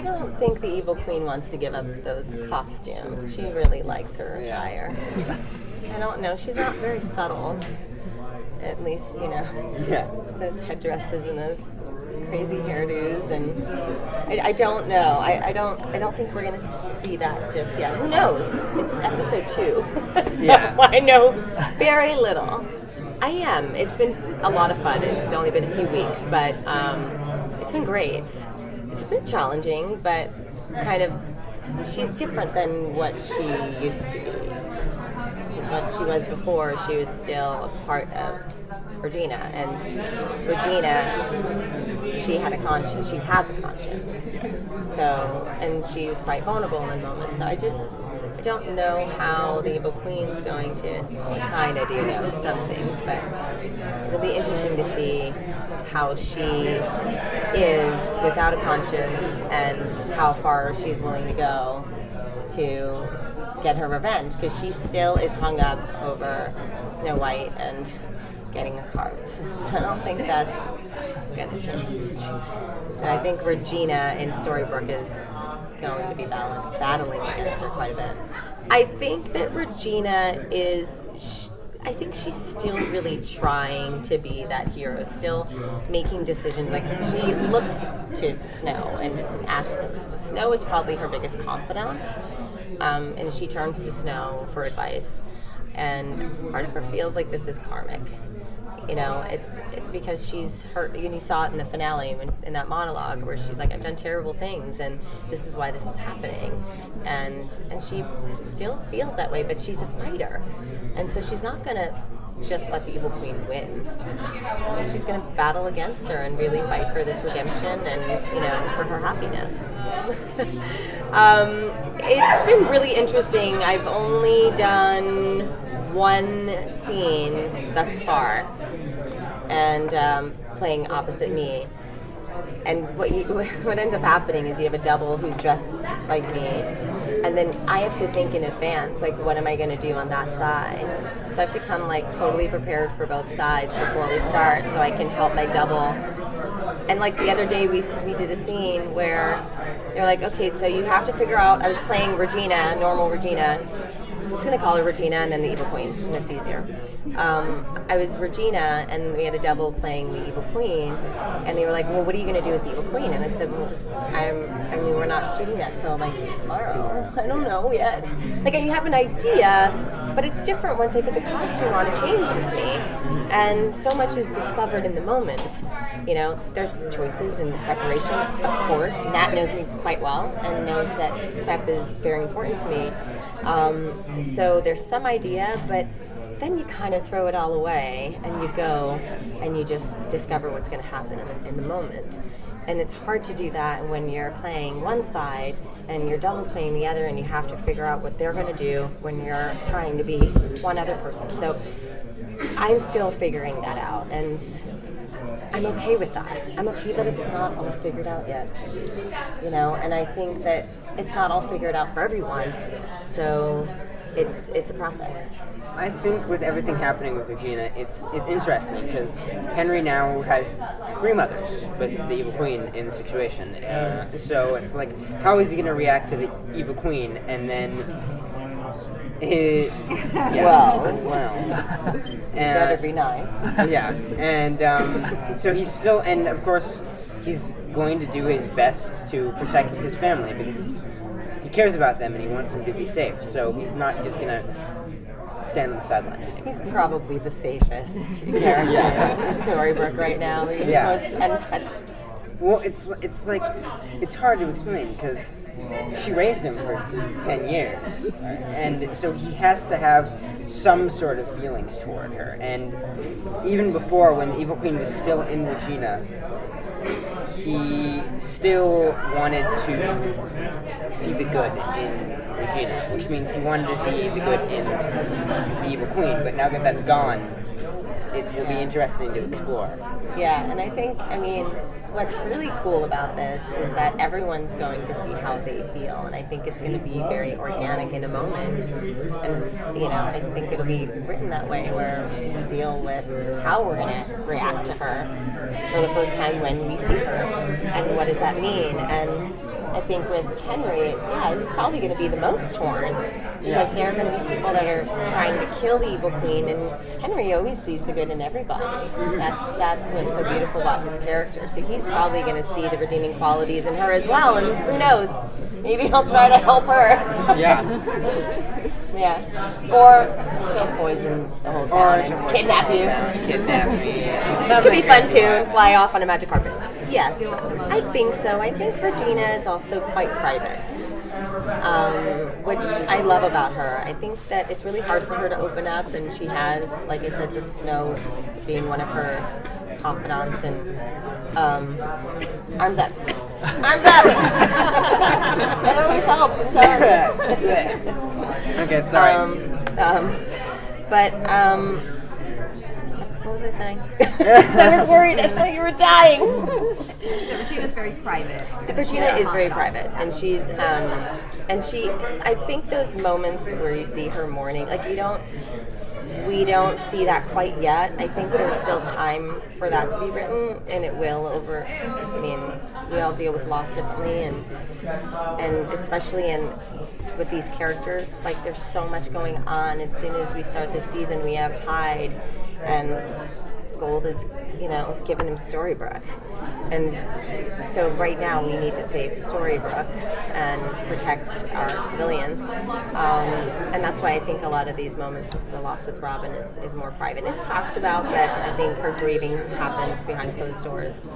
don't think the Evil Queen wants to give up those costumes. She really likes her attire. I don't know. She's not very subtle. At least, Yeah. those headdresses and those crazy hairdos, and I don't know. I don't think we're gonna see that just yet. Who knows? It's episode 2, so I know very little. I am. It's been a lot of fun. It's only been a few weeks, but it's been great. It's been challenging, but kind of she's different than what she used to be. It's what she was before. She was still a part of Regina, and Regina, she had a conscience. She has a conscience. So, and she was quite vulnerable in moments. So I don't know how the Evil Queen's going to kind of do some things, but it'll be interesting to see how she is without a conscience and how far she's willing to go to get her revenge, because she still is hung up over Snow White and getting a cart. So I don't think that's going to change. So I think Regina in Storybrooke is going to be battling against her quite a bit. I think that Regina I think she's still really trying to be that hero, still making decisions. Like, she looks to Snow and asks, Snow is probably her biggest confidant, and she turns to Snow for advice. And part of her feels like this is karmic. It's because she's hurt. You saw it in the finale, in that monologue, where she's like, I've done terrible things, and this is why this is happening. And she still feels that way, but she's a fighter. And so she's not going to just let the Evil Queen win. She's going to battle against her and really fight for this redemption and, for her happiness. It's been really interesting. I've only done one scene thus far, and playing opposite me. And what ends up happening is you have a double who's dressed like me, and then I have to think in advance, like, what am I going to do on that side? So I have to come totally prepared for both sides before we start, so I can help my double. And the other day we did a scene where they're like, okay, so you have to figure out. I was playing Regina, normal Regina. I'm just going to call her Regina and then the Evil Queen, and it's easier. I was Regina, and we had a double playing the Evil Queen, and they were like, well, what are you going to do as the Evil Queen? And I said, well, we're not shooting that till tomorrow. I don't know yet. You have an idea, but it's different once I put the costume on. It changes me, and so much is discovered in the moment. There's choices and preparation, of course. Nat knows me quite well and knows that prep is very important to me. So there's some idea, but then you kind of throw it all away and you go and you just discover what's going to happen in the moment. And it's hard to do that when you're playing one side and your double's playing the other, and you have to figure out what they're going to do when you're trying to be one other person. So I'm still figuring that out, and I'm okay with that. I'm okay that it's not all figured out yet, and I think that it's not all figured out for everyone. So it's a process. I think with everything happening with Regina, it's interesting because Henry now has 3 mothers, but the Evil Queen in the situation. So it's like, how is he going to react to the Evil Queen? And then, better be nice. Yeah, and so he's still, and of course, he's going to do his best to protect his family because he cares about them and he wants them to be safe. So he's not just going to stand on the sidelines anymore. He's probably the safest character in Storybrooke right now. He's most untouched. Well, it's like, it's hard to explain because she raised him for 10 years, and so he has to have some sort of feelings toward her. And even before, when the Evil Queen was still in Regina, he still wanted to see the good in Regina, which means he wanted to see the good in the Evil Queen. But now that that's gone, it will be interesting to explore. Yeah, and I think, what's really cool about this is that everyone's going to see how they feel, and I think it's going to be very organic in a moment. And, I think it'll be written that way, where we deal with how we're going to react to her for the first time when we see her, and what does that mean. And I think with Henry, yeah, he's probably going to be the most torn because there are going to be people that are trying to kill the evil queen, and Henry always sees the good in everybody. That's what's so beautiful about his character. So he's probably going to see the redeeming qualities in her as well, and who knows? Maybe he'll try to help her. Yeah. Yeah. Or she'll poison the whole town and kidnap you. Kidnap me. Which could be fun too, and fly off on a magic carpet. Yes, I think so. I think Regina is also quite private, which I love about her. I think that it's really hard for her to open up, and she has, like I said, with Snow being one of her confidants, and arms up. Arms up! That always helps, I'm telling you. Okay, sorry. What was I saying? I was worried. I thought you were dying. Regina's very private. Regina is very private, and she's I think those moments where you see her mourning, like we don't see that quite yet. I think there's still time for that to be written, and it will over. I mean, we all deal with loss differently, and especially with these characters, like there's so much going on. As soon as we start this season, we have Hyde, and Gold is, giving him Storybrooke. And so right now we need to save Storybrooke and protect our civilians. And that's why I think a lot of these moments with the loss with Robin is more private. It's talked about, but I think her grieving happens behind closed doors.